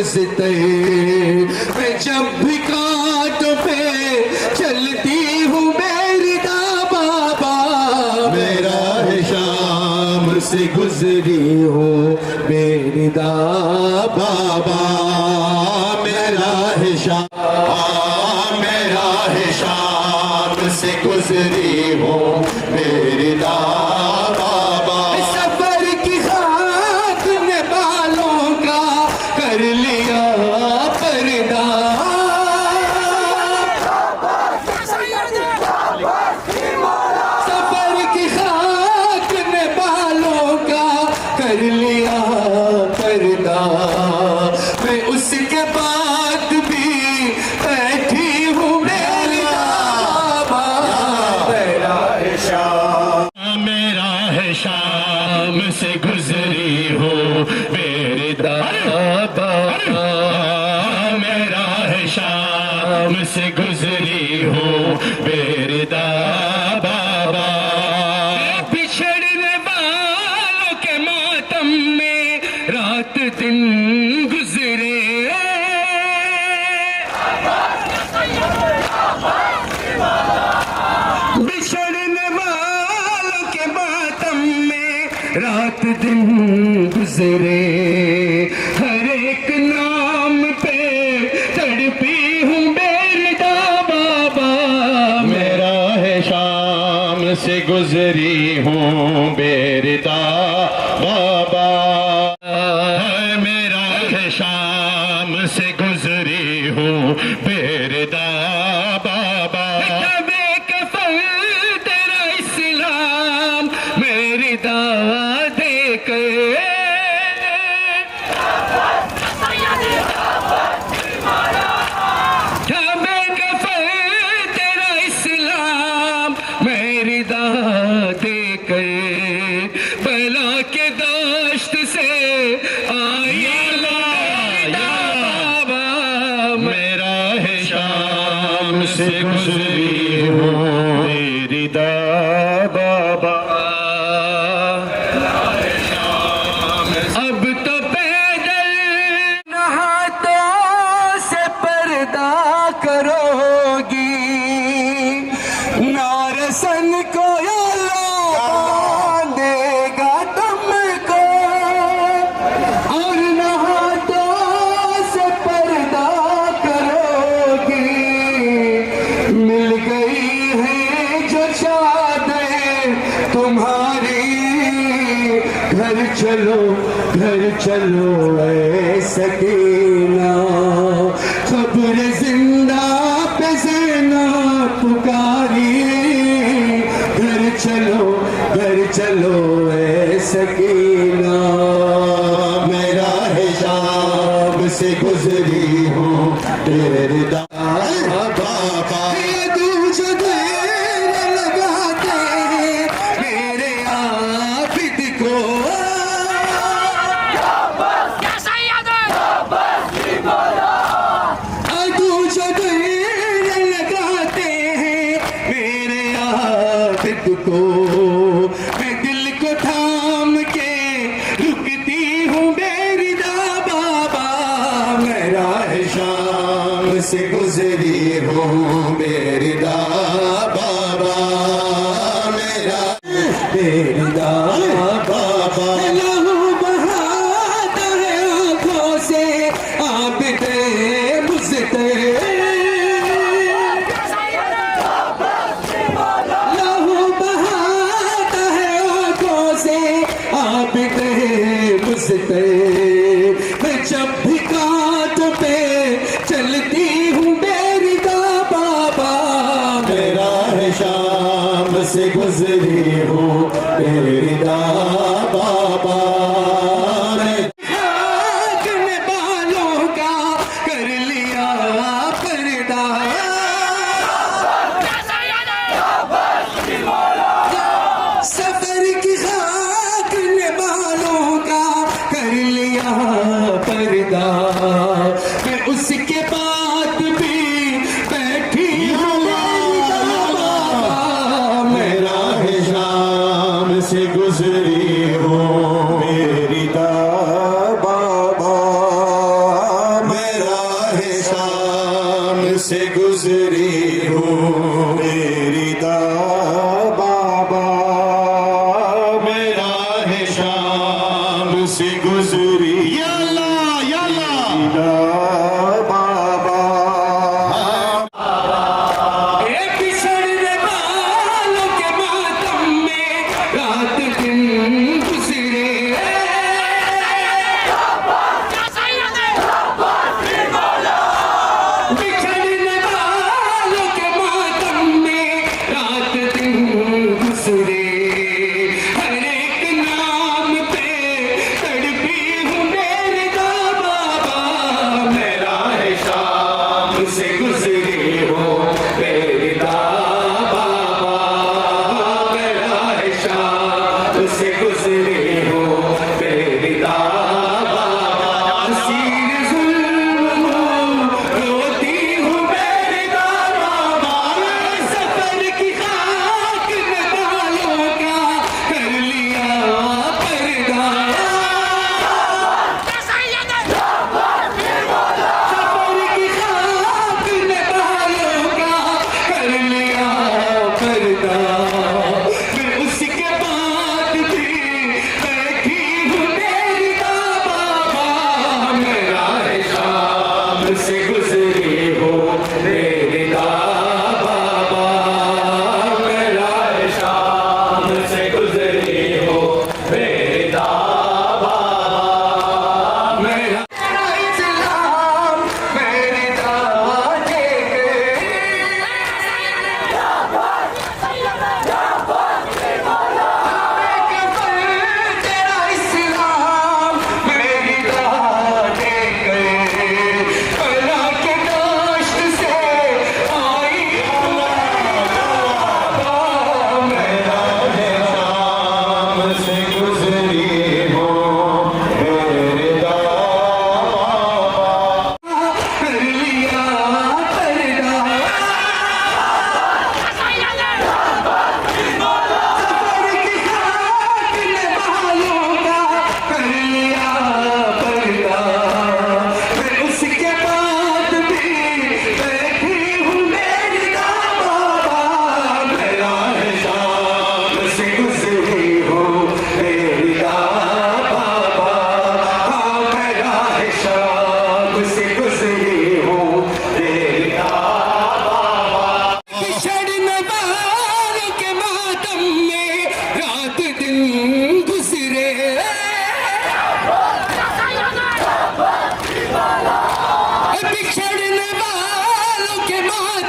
गुजरते, मैं जब भी कांटों पे चलती हूँ मेरी दा बाबा, मेरा है शाम से गुजरी हूँ मेरी दा बाबा, मेरा है शाम, मेरा है शाम से गुजरी हूँ मेरी दा बाबा। सफर की खाक ने बालों का कर लिया पर्दा, सफर की खाक ने बालों का कर लिया पर्दा, मैं उसके बाद भी बैठी हूँ मेरी बाबा, मेरा है शाम, मेरा है शाम से गुजरी हो मेरे दादा, मेरा है शाम से गुजरी हो मेरे दादा, बिछड़ने वालों के मातम में रात दिन गुजरे, बिछड़ने वालों के मातम में रात दिन गुजरे, हर एक नाम पे तड़पी हूँ बेरदा बाबा, मेरा है शाम से गुजरी हूँ बेरदा बाबा, मेरा है शाम से गुजरी हूँ बेरदा बाबा, तेरा इस्लाम मेरी दावा देकर, तेरा इस्लाम मेरी दावा देकर, बला के दाश्त से आया बाबा, मेरा है शाम से गुजरी हूँ मेरी दा बाबा, अब तो पैदल हाथों से पर्दा करोगी, नारसन को देगा तुमको, और हाथों से पर्दा करोगी, मिल गई है जो चादर तुम्हारी, घर चलो ऐ सकीना, खबर जिंदा पे ज़ैना पुकारी, घर चलो ऐ सकीना, मेरा है शाम से गुजरी हूँ तेरे बाबा, दूजा देर लगाते हैं मेरे आबिद को, दूजा देर लगाते हैं मेरे आबिद को, मैं दिल को थाम के रुकती हूँ मेरी दा बाबा, मेरा है शाम से गुजरी हूँ मेरी दा बाबा, मेरा मेरी दा बाबा, लहू बहाता है आँखों से आबिदे मुझते, लहू बहाता है आँखों से आबिदे मुझते, मैं जब भी कांटों पे चलती हूँ मेरी दा बाबा, मेरा है शाम से गुजरी हूँ मेरी दा बाबा, खाक ने बालों का कर लिया पर्दा, सफर की खाक ने बालों का कर लिया पर्दा, मैं उसके बाद भी बैठी हूँ मेरी दा बाबा, मेरा है शाम से गुजरी हूँ मेरी दा बाबा,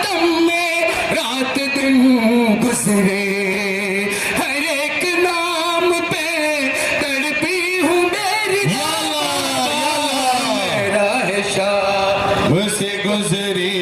सितम में रात दिन गुजरे, हर एक नाम पे तड़पी हूँ मेरी जान, मेरा है शाह मुझसे गुजरी